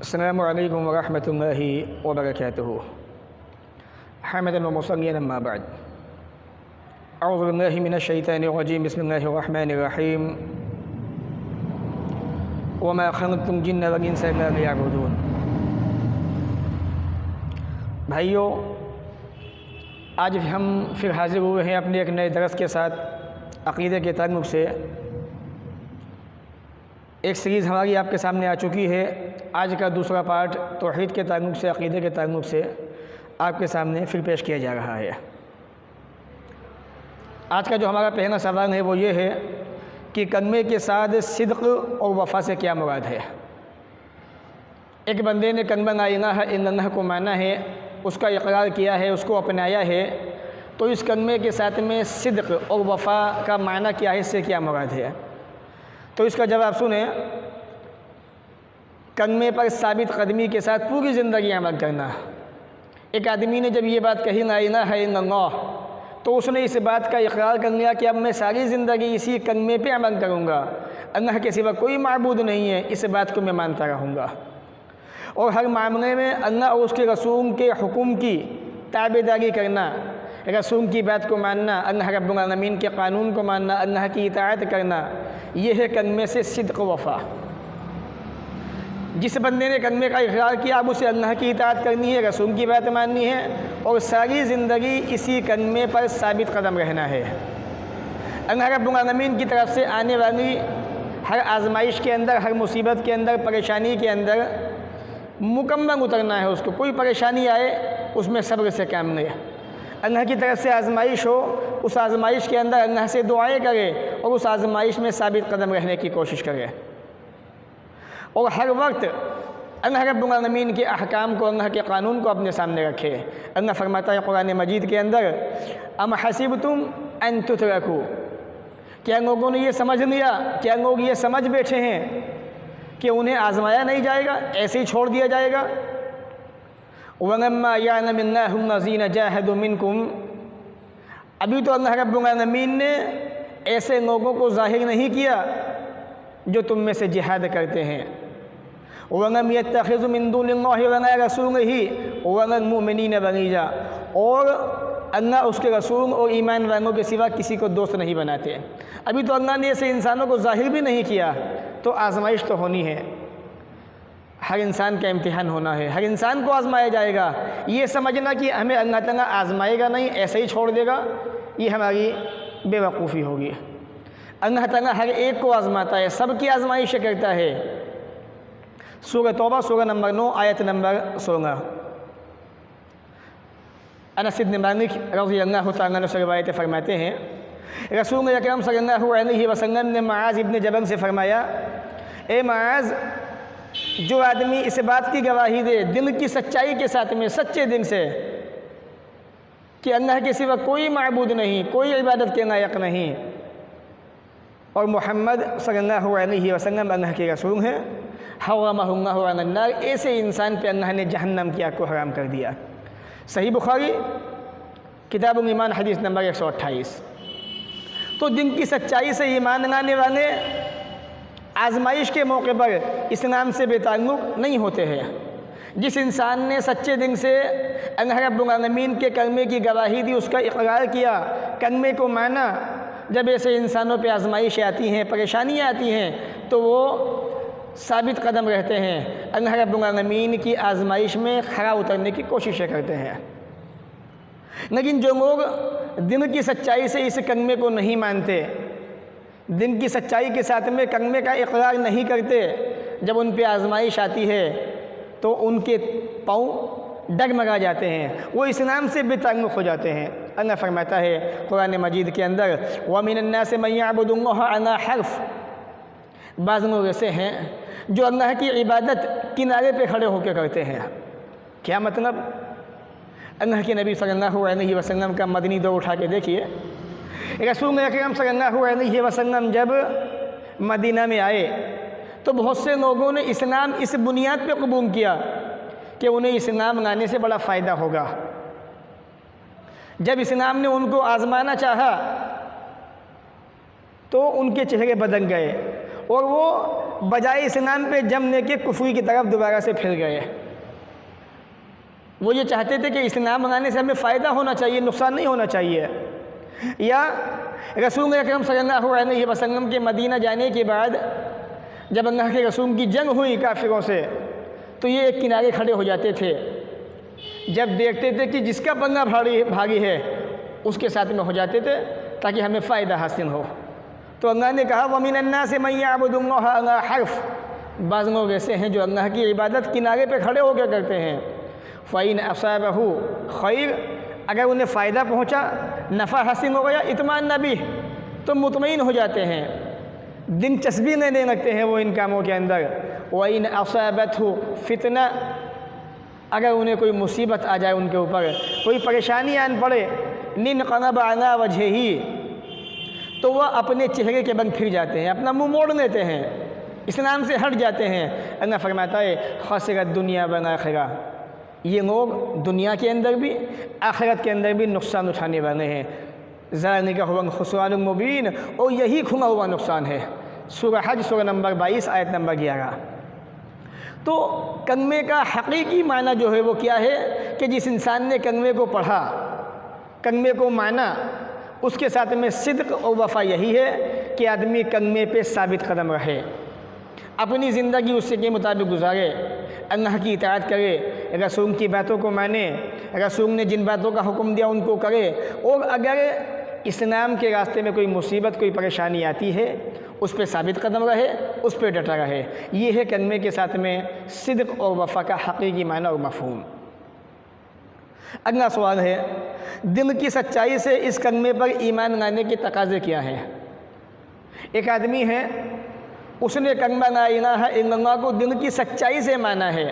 अस्सलामु अलैकुम वरहमतुल्लाहि वबरकातुहू। हम्दन व मुसल्लियन अम्मा बाद। अऊज़ु बिल्लाहि मिनश्शैतानिर रजीम। बिस्मिल्लाहिर रहमानिर रहीम। वमा खलक़्तुल जिन्ना वल इंसा इल्ला लियअबुदून। भाइयों, आज हम फिर हाज़िर हुए हैं अपने एक नए दरस के साथ अक़ीदे के ताल्लुक़ से। एक सीरीज़ हमारी आपके सामने आ चुकी है। आज का दूसरा पार्ट तौहीद के ताल्लुक़ से, अक़ीदे के ताल्लुक़ से आपके सामने फिर पेश किया जा रहा है। आज का जो हमारा पहला सवाल है वो ये है कि कलमे के साथ सिद्क़ और वफ़ा से क्या मुराद है। एक बंदे ने कलमा ला इलाहा इल्लल्लाह को माना है, उसका इक़रार किया है, उसको अपनाया है, तो इस कलमे के साथ में सिद्क़ और वफ़ा का माना क्या है, इससे क्या मुराद है। तो इसका जवाब सुने। कलमे पर साबित कदमी के साथ पूरी ज़िंदगी अमल करना। एक आदमी ने जब ये बात कही ला इलाहा इल्लल्लाह, तो उसने इस बात का इक़रार कर लिया कि अब मैं सारी ज़िंदगी इसी कलमे पे अमल करूँगा, अल्लाह के सिवा कोई माबूद नहीं है, इस बात को मैं मानता रहूँगा और हर मामले में अल्लाह और उसके रसूल के हुक्म की ताबेदारी करना, रसूल की बात को मानना, अल्लाह रब्बुल आलमीन के क़ानून को मानना, अल्लाह की इताअत करना, यह है कलमे से सिद्क़ वफ़ा। जिस बंदे ने कलमे का इक़रार किया, अब उसे अल्लाह की इताअत करनी है, रसूल की बात माननी है और सारी ज़िंदगी इसी कलमे पर साबित कदम रहना है। अल्लाह रब्बुल आलमीन की तरफ से आने वाली हर आजमाइश के अंदर, हर मुसीबत के अंदर, परेशानी के अंदर मुकम्मल उतरना है। उसको कोई परेशानी आए उसमें सब्र से काम ले। अल्लाह की तरफ से आजमाइश हो, उस आजमाइश के अंदर अल्लाह से दुआएं करे और उस आजमाइश में साबित कदम रहने की कोशिश करे और हर वक्त अल्लाह रब्बुल आलमीन के अहकाम को, अल्लाह के क़ानून को अपने सामने रखे। अल्लाह फरमाता है कुरान मजीद के अंदर, अम हसिबतुम अन तुतरकू, क्या लोगों ने ये समझ लिया, क्या लोग ये समझ बैठे हैं कि उन्हें आजमाया नहीं जाएगा, ऐसे ही छोड़ दिया जाएगा। वलम्मा यअलमिल्लाहु लज़ीना जाहदू मिनकुम, अभी तो अल्लाह रब्बुल आलमीन ने ऐसे लोगों को ज़ाहिर नहीं किया जो तुम में से जिहाद करते हैं। वलम यत्तखिज़ु मिन दूनिल्लाहि वला रसूलिही वलल मुमिनीना वलीजा, और अल्लाह उसके रसूल और ईमान वालों के सिवा किसी को दोस्त नहीं बनाते। अभी तो अल्लाह ने ऐसे इंसानों को ज़ाहिर भी नहीं किया, तो आजमाइश तो होनी है। हर इंसान का इम्तिहान होना है, हर इंसान को आजमाया जाएगा। ये समझना कि हमें अल्लाह ताला आजमाएगा नहीं, ऐसे ही छोड़ देगा, ये हमारी बेवकूफ़ी होगी। अल्लाह ताला हर एक को आजमाता है, सबकी आजमाइश करता है। सूरह तौबा सूरह नंबर 9 आयत नंबर 16। अनस इब्न मालिक रज़ियल्लाहु तआला अन्हु से रिवायत फरमाते हैं, रसूल अकरम सल्लल्लाहु अलैहि वसल्लम ने मुआज़ इब्न जबल से फरमाया, ए मुआज़, जो आदमी इस बात की गवाही दे दिल की सच्चाई के साथ में, सच्चे दिल से, कि अल्लाह के सिवा कोई माबूद नहीं, कोई इबादत के लायक नहीं और मोहम्मद सल्लल्लाहु अलैहि वसल्लम अल्लाह के रसूल हैं, हर्रमहुल्लाहु अलन नार, ऐसे इंसान पे अल्लाह ने जहन्नम की आग को हराम कर दिया। सही बुखारी किताबुल ईमान हदीस नंबर 128। तो दिन की सच्चाई से ईमान लाने वाले आजमाइश के मौके पर इस्लाम से बेताल्लुक़ नहीं होते हैं। जिस इंसान ने सच्चे दिन से अल्लाह रब्बुल आलमीन के कलमे की गवाही दी, उसका इक़रार किया, कलमे को माना, जब ऐसे इंसानों पे आजमाइश आती हैं, परेशानियाँ आती हैं, तो वो साबित कदम रहते हैं, अल्लाह रब्बुल आलमीन की आजमाइश में खरा उतरने की कोशिशें करते हैं। लेकिन जो लोग दिल की सच्चाई से इस कलमे को नहीं मानते, दिन की सच्चाई के साथ में कलमे का इक़रार नहीं करते, जब उन पे आजमाइश आती है तो उनके पाँव डगमगा जाते हैं, वो इस्लाम से बेताल्लुक़ हो जाते हैं। अल्लाह फरमाता है कुरान मजीद के अंदर, व मिनन्नासि मन यअबुदुल्लाह अला हर्फ, बाज़ लोग ऐसे हैं जो अल्लाह की इबादत किनारे पे खड़े होकर करते हैं। क्या मतलब? अल्लाह के नबी सल्लल्लाहु अलैहि वसल्लम का मदनी दौर उठा के देखिए। रसूल अकरम सल्लल्लाहु अलैहि वसल्लम जब मदीना में आए तो बहुत से लोगों ने इस्लाम इस बुनियाद पे कबूल किया कि उन्हें इस्लाम लाने से बड़ा फ़ायदा होगा। जब इस्लाम ने उनको आज़माना चाहा तो उनके चेहरे बदल गए और वो बजाय इस्लाम पे जमने के कुफ्र की तरफ दोबारा से फिर गए। वो ये चाहते थे कि इस्लाम बनाने से हमें फ़ायदा होना चाहिए, नुकसान नहीं होना चाहिए। या रसूल अकरम सल्लल्लाहु अलैहि वसल्लम के मदीना जाने के बाद जब अल्लाह के रसूल की जंग हुई काफिरों से, तो ये एक किनारे खड़े हो जाते थे। जब देखते थे कि जिसका पन्ना भारी है उसके साथ में हो जाते थे ताकि हमें फ़ायदा हासिल हो। तो अल्लाह ने कहा वमिन अन्नास मन यअबुदुल्लाह अला हर्फ, बाज़ लोग ऐसे हैं जो अल्लाह की इबादत किनारे पे खड़े होकर करते हैं। फ़इन असाबहु खैर, अगर उन्हें फ़ायदा पहुँचा, नफ़ा हासिल हो गया, इत्मान नबी, तो मुतमईन हो जाते हैं, दिलचस्पी लेने लगते हैं वो इन कामों के अंदर। वइन असाबतहु फितना, अगर उन्हें कोई मुसीबत आ जाए, उनके ऊपर कोई परेशानी आन पड़े, निनक़लब अला वजहिही, तो वह अपने चेहरे के बंद फिर जाते हैं, अपना मुंह मोड़ लेते हैं, इस्लाम से हट जाते हैं। अल्लाह फरमाता है खसिरत दुनिया वल आखिरा, ये लोग दुनिया के अंदर भी आखिरत के अंदर भी नुकसान उठाने वाले हैं। ज़ालिका हुवल खुस्रानुल मुबीन, और यही खुला हुआ नुकसान है। सूरह हज सूरह नंबर 22 आयत नंबर 11। तो कलमे का हकीकी माना जो है वो क्या है कि जिस इंसान ने कलमे को पढ़ा, कलमे को माना, उसके साथ में सिद्क़ और वफ़ा यही है कि आदमी कलमे पे साबित कदम रहे, अपनी ज़िंदगी उससे के मुताबिक गुजारे, अल्लाह की इताअत करे, रसूल की बातों को माने, रसूल ने जिन बातों का हुक्म दिया उनको करे। और अगर इस्लाम के रास्ते में कोई मुसीबत, कोई परेशानी आती है, उस पर साबित कदम रहे, उस पर डटा रहे। ये है कलमे के साथ में सिद्क़ और वफ़ा का हकीकी माना और मफ़हूम। अगला सवाल है, दिल की सच्चाई से इस कलमे पर ईमान लाने के तकाज़े क्या हैं। एक आदमी है, उसने कलमा ला इलाहा इल्लल्लाह को दिल की सच्चाई से माना है।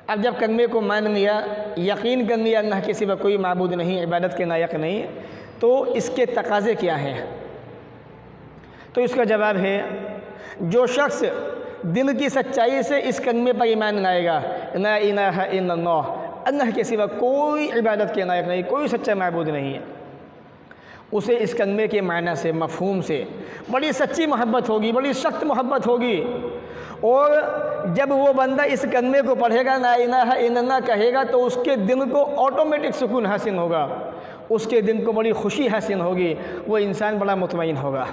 अब जब कलमे को मान लिया, यकीन कर लिया अल्लाह के सिवा कोई माबूद नहीं, इबादत के लायक नहीं, तो इसके तकाज़े क्या हैं। तो इसका जवाब है, जो शख्स दिल की सच्चाई से इस कलमे पर ईमान लाएगा, ला इलाहा इल्लल्लाह, अल्लाह के सिवा कोई इबादत के लायक नहीं, कोई सच्चा माबूद नहीं है, उसे इस कलमे के माना से, मफ़हूम से बड़ी सच्ची मोहब्बत होगी, बड़ी सख्त मोहब्बत होगी। और जब वो बंदा इस कलमे को पढ़ेगा, ला इलाहा इल्लल्लाह कहेगा, तो उसके दिल को ऑटोमेटिक सुकून हासिल होगा, उसके दिल को बड़ी खुशी हासिल होगी, वो इंसान बड़ा मुतमईन होगा।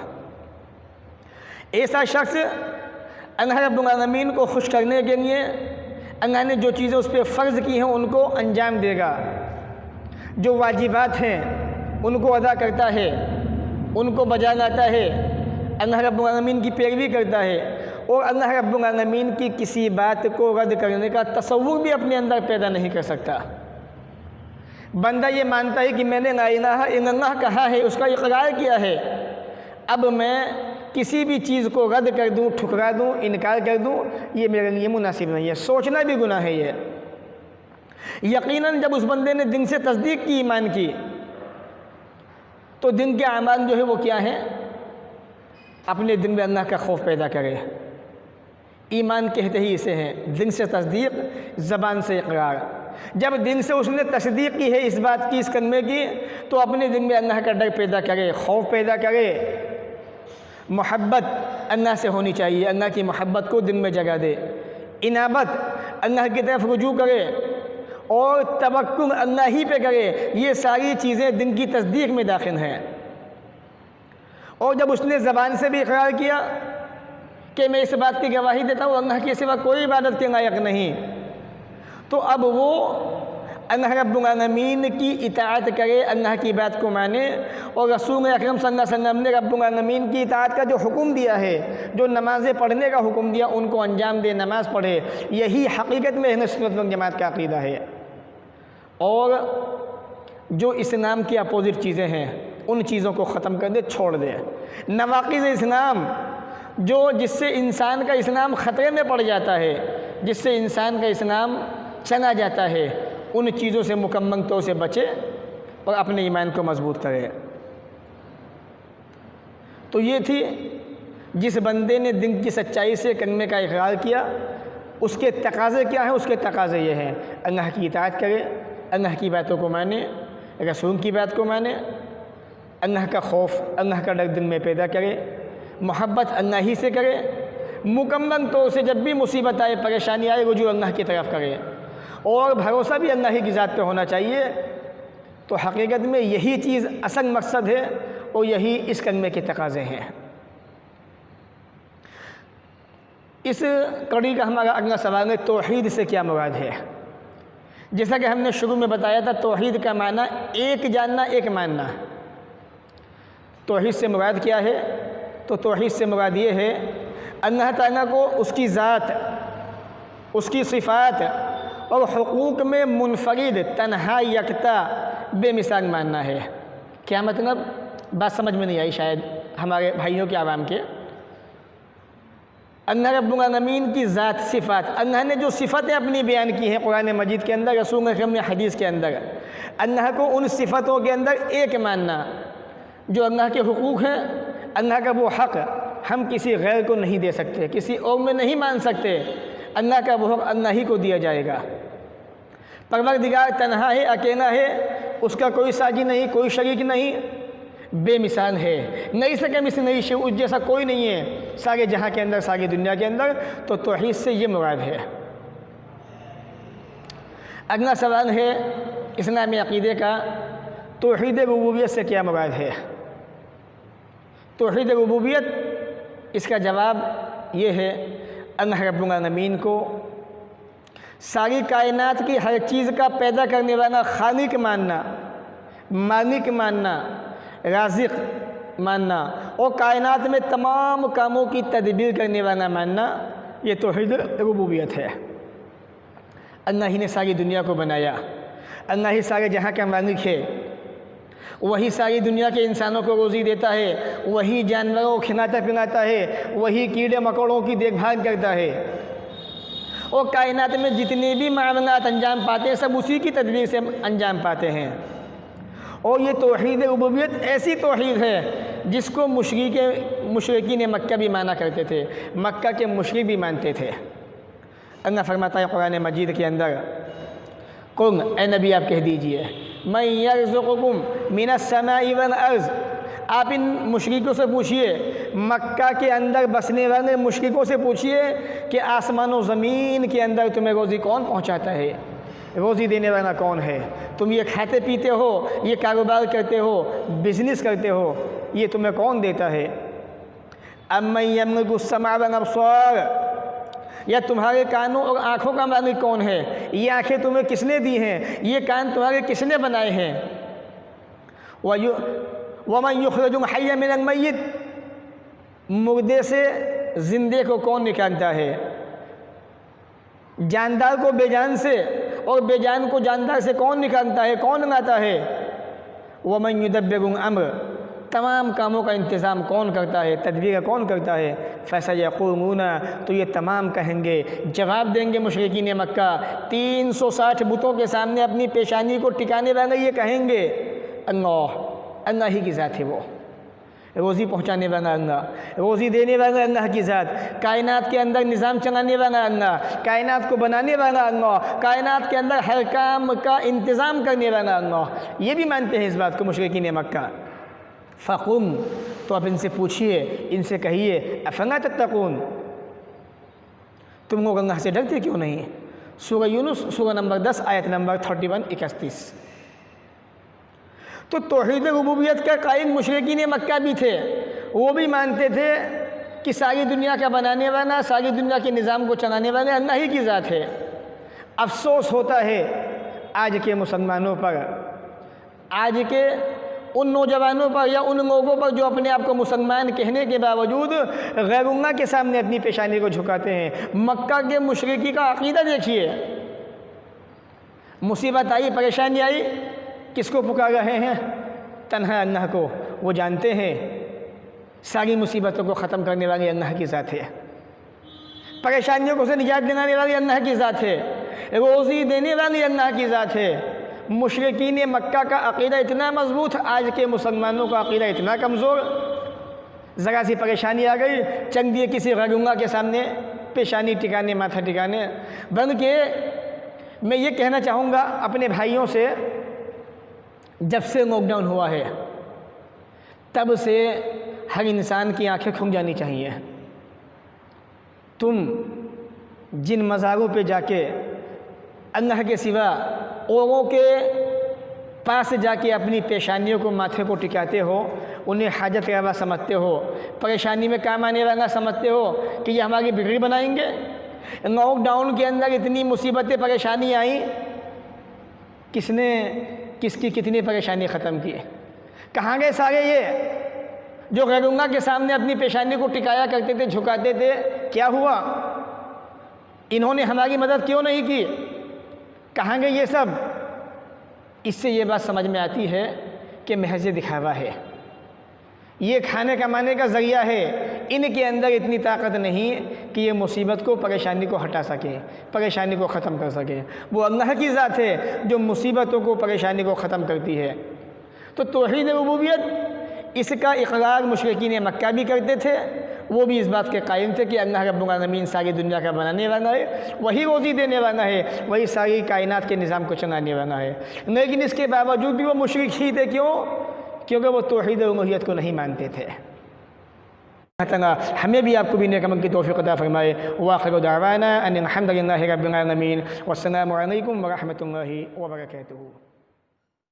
ऐसा शख्स अल्लाह रब्बुल आलमीन को खुश करने के लिए अल्लाह ने जो चीज़ें उस पर फ़र्ज़ की हैं उनको अंजाम देगा, जो वाजिबात हैं उनको अदा करता है, उनको बजा लाता है, अल्लाह रब्बुल आलमीन की पैरवी करता है, और अल्लाह रब्बुल आलमीन की किसी बात को रद्द करने का तसव्वुर भी अपने अंदर पैदा नहीं कर सकता। बंदा ये मानता है कि मैंने ला इलाहा इल्लल्लाह कहा है, उसका इक़रार किया है, अब मैं किसी भी चीज़ को रद्द कर दूँ, ठुकरा दूँ, इनकार कर दूँ, ये मेरे लिए मुनासिब नहीं है, सोचना भी गुनाह है ये। यकीनन जब उस बंदे ने दिन से तस्दीक की, ईमान की, तो दिन के अमाल जो है वो क्या है, अपने दिन में अल्लाह का खौफ पैदा करे। ईमान कहते ही इसे हैं, दिन से तस्दीक, ज़बान से इक़रार। जब दिन से उसने तस्दीक की है इस बात की, इस कलमे की, तो अपने दिन में अल्लाह का डर पैदा करे, खौफ पैदा करे, मोहब्बत अल्लाह से होनी चाहिए, अल्लाह की मोहब्बत को दिन में जगह दे, इनाबत अल्लाह की तरफ रुजू करे, और तवक्कुल अल्लाह ही पे करे। ये सारी चीज़ें दिन की तस्दीक में दाखिल हैं। और जब उसने ज़बान से भी इक़रार किया कि मैं इस बात की गवाही देता हूँ अल्लाह के सिवा कोई इबादत के लायक नहीं, तो अब वो अल्लाह रब्बुल आलमीन की इताअत करे, अल्लाह की बात को माने, और रसूल अकरम सल्लल्लाहु अलैहि वसल्लम ने रब्बुल आलमीन की इताअत का जो हुक्म दिया है, जो नमाज़ें पढ़ने का हुक्म दिया, उनको अंजाम दे, नमाज़ पढ़े। यही हकीकत में अहले सुन्नत वल जमात का अक़ीदा है। और जो इस्लाम की अपोजिट चीज़ें हैं उन चीज़ों को ख़त्म कर दे, छोड़ दे। नवाक़िज़ इस्लाम, जो जिससे इंसान का इस्लाम ख़तरे में पड़ जाता है, जिससे इंसान का इस्लाम चला जाता है, उन चीज़ों से मुकम्मल तौर से बचे और अपने ईमान को मजबूत करे। तो ये थी, जिस बंदे ने दिन की सच्चाई से कलमे का इक़रार किया, उसके तकाज़े क्या हैं। उसके तकाज़े ये हैं, अल्लाह की इताअत करे, अल्लाह की बातों को माने, रसूल की बात को माने, अल्लाह का खौफ, अल्लाह का डर दिल में पैदा करे, मोहब्बत अल्लाह ही से करे, मुकम्मल तौर से जब भी मुसीबत आए, परेशानी आए, रुजू अल्लाह की तरफ करें और भरोसा भी अल्लाह की ज़ात पे होना चाहिए। तो हकीकत में यही चीज़ असल मकसद है और यही इस कलमे के तकाज़े हैं। इस कड़ी का हमारा अगला सवाल है, तौहीद से क्या मुराद है। जैसा कि हमने शुरू में बताया था, तौहीद का माना एक जानना, एक मानना। तौहीद से मुराद क्या है? तो तौहीद से मुराद ये है अल्लाह ताला को उसकी ज़ात, उसकी सिफ़ात और हुकूक में मुनफरिद, तन्हा, यकता, बेमिसाल मानना है। क्या मतलब? बात समझ में नहीं आई शायद हमारे भाइयों के, आवाम के। अल्लाह रब्बुल आलमीन की ज़ात, सिफ़ात, अल्लाह ने जो सिफ़तें अपनी बयान की हैं कुरान मजीद के अंदर, रसूल अकरम ने हदीस के अंदर, अल्लाह को उन सिफ़तों के अंदर एक मानना। जो अल्लाह के हुकूक हैं, अल्लाह का वो हक़ हम किसी गैर को नहीं दे सकते, किसी और में नहीं मान सकते। अल्लाह का वो हक़ अल्लाह ही को दिया जाएगा। परवरदिगार तन्हा है, अकेला है, उसका कोई साजी नहीं, कोई शरीक नहीं, बेमिसाल है, नहीं सके मिसल नहीं शे, उस जैसा कोई नहीं है सारे जहाँ के अंदर, सारी दुनिया के अंदर। तो तौहीद से ये मुराद है। अगला सवाल है इस्लामी अक़ीदे का, तौहीद रुबूबियत से क्या मुराद है। तौहीद रुबूबियत, इसका जवाब ये है अल्लाह रब्बुल आलमीन को सारी कायनात की हर चीज़ का पैदा करने वाला खालिक मानना, मालिक मानना, राज़िक़ मानना और कायनात में तमाम कामों की तदबीर करने वाला मानना, ये तौहीद रुबूबियत है। अल्लाह ही ने सारी दुनिया को बनाया, अल्लाह ही सारे जहाँ का मालिक है, वही सारी दुनिया के इंसानों को रोज़ी देता है, वही जानवरों को खिलाता पिलाता है, वही कीड़े मकोड़ों की देखभाल करता है और कायनात में जितने भी मामलात अंजाम पाते हैं सब उसी की तदबीर से अंजाम पाते हैं। और ये तौहीद रुबूबियत ऐसी तौहीद है जिसको मुशरिकीन मक्का भी माना करते थे, मक्का के मुशरिक भी मानते थे। अल्लाह फरमाता है कुरान मजीद के अंदर, कुल ए नबी आप कह दीजिए, मैं यर्ज़ुकुकुम मिनस समाई वल अर्ज़, आप इन मुशरिकों से पूछिए, मक्का के अंदर बसने वाले मुशरिकों से पूछिए कि आसमान और ज़मीन के अंदर तुम्हें रोज़ी कौन पहुँचाता है, रोज़ी देने वाला कौन है। तुम ये खाते पीते हो, ये कारोबार करते हो, बिज़नेस करते हो, ये तुम्हें कौन देता है। अम्मन यमलिकु अस्समा वल अब्सार, या तुम्हारे कानों और आँखों का मालिक कौन है। ये आँखें तुम्हें किसने दी हैं, ये कान तुम्हारे किसने बनाए हैं। वमन युखरिजुल हय्य मिनल मय्यित, मुर्दे से जिंदे को कौन निकालता है, जानदार को बेजान से और बेजान को जानदार से कौन निकालता है, कौन लाता है। वमन युदब्बिरुल अम्र, तमाम कामों का इंतज़ाम कौन करता है, तदबीर कौन करता है। फसयक़ूलूना, तो ये तमाम कहेंगे, जवाब देंगे मुशरिकीन मक्का 360 बुतों के सामने अपनी पेशानी को टिकाने वाले ये कहेंगे अल्लाह, अल्लाह ही की ज़ात है, वो रोज़ी पहुँचाने वाला अल्लाह, रोज़ी देने वाला अल्लाह की ज़ात, कायनात के अंदर निज़ाम चलाने वाला अल्लाह, कायनात को बनाने वाला अल्लाह, कायनात के अंदर हर काम का इंतज़ाम करने वाला अल्लाह। ये भी मानते हैं इस बात को मुशरिकीन मक्का। फ़कुम, तो आप इनसे पूछिए, इनसे कहिए, अफ़ला तत्तक़ून, तुम लोग अल्लाह से डरते क्यों नहीं। सूरह यूनुस सूरह नंबर 10 आयत नंबर 31-31। तो तौहीद रुबूबियत का कायल मुशरिकीन मक्का भी थे, वो भी मानते थे कि सारी दुनिया का बनाने वाला, सारी दुनिया के निज़ाम को चलाने वाले अल्लाह ही की ज़ात है। अफसोस होता है आज के मुसलमानों पर, आज के उन नौजवानों पर या उन लोगों पर जो अपने आप को मुसलमान कहने के बावजूद गैरुल्लाह के सामने अपनी पेशानी को झुकाते हैं। मक्का के मुशरिकी का अक़ीदा देखिए, मुसीबत आई, परेशानी आई, किसको पुकार रहे हैं, तन्हा अल्लाह को। वो जानते हैं सारी मुसीबतों को ख़त्म करने वाली अल्लाह की ज़ात है, परेशानियों को से निजात दिलाने वाली अल्लाह की ज़ात है, रोज़ी देने वाली अल्लाह की ज़ात है। मुशरिकीन मक्का का अक़ीदा इतना मजबूत, आज के मुसलमानों का अक़ीदा इतना कमज़ोर। ज़रा सी परेशानी आ गई, चंग दिए किसी गैरुल्लाह के सामने पेशानी टिकाने, माथा टिकाने। बल्कि मैं ये कहना चाहूँगा अपने भाइयों से, जब से लॉकडाउन हुआ है तब से हर इंसान की आंखें खुल जानी चाहिए। तुम जिन मज़ारों पे जाके अल्लाह के सिवा औरों के पास जाके अपनी पेशानियों को, माथे को टिकाते हो, उन्हें हाजत रवा समझते हो, परेशानी में काम आने वाला समझते हो कि ये हमारी बिगड़ी बनाएंगे। लॉकडाउन के अंदर इतनी मुसीबतें परेशानी आई, किसने किसकी कितनी परेशानी ख़त्म की? कहाँ गए सारे ये जो गैरुल्लाह के सामने अपनी पेशानी को टिकाया करते थे, झुकाते थे? क्या हुआ? इन्होंने हमारी मदद क्यों नहीं की? कहाँ गए ये सब? इससे ये बात समझ में आती है कि महज दिखावा है, ये खाने कमाने का ज़रिया है। इनके अंदर इतनी ताकत नहीं कि ये मुसीबत को, परेशानी को हटा सके, परेशानी को ख़त्म कर सके। वो अल्लाह की ज़ात है जो मुसीबतों को, परेशानी को ख़त्म करती है। तो तौहीद रुबूबियत, इसका इक़रार मुशरिकीन मक्का भी करते थे। वो भी इस बात के कायम थे कि अल्लाह रब्बुल आलमीन सारी दुनिया का बनाने वाला है, वही रोज़ी देने वाला है, वही सारी कायनात के निज़ाम को चलाने वाला है। लेकिन इसके बावजूद भी वो मुशरिक ही थे। क्यों? क्योंकि वो तौहीद उलूहियत को नहीं मानते थे। हमें भी आपको भी नेक अमल की तौफ़ीक़ अता फ़रमाए। व आख़िरु दावाना अनिल हम्दुलिल्लाहि रब्बिल आलमीन। वस्सलामु अलैकुम व रहमतुल्लाहि व बरकातुहू।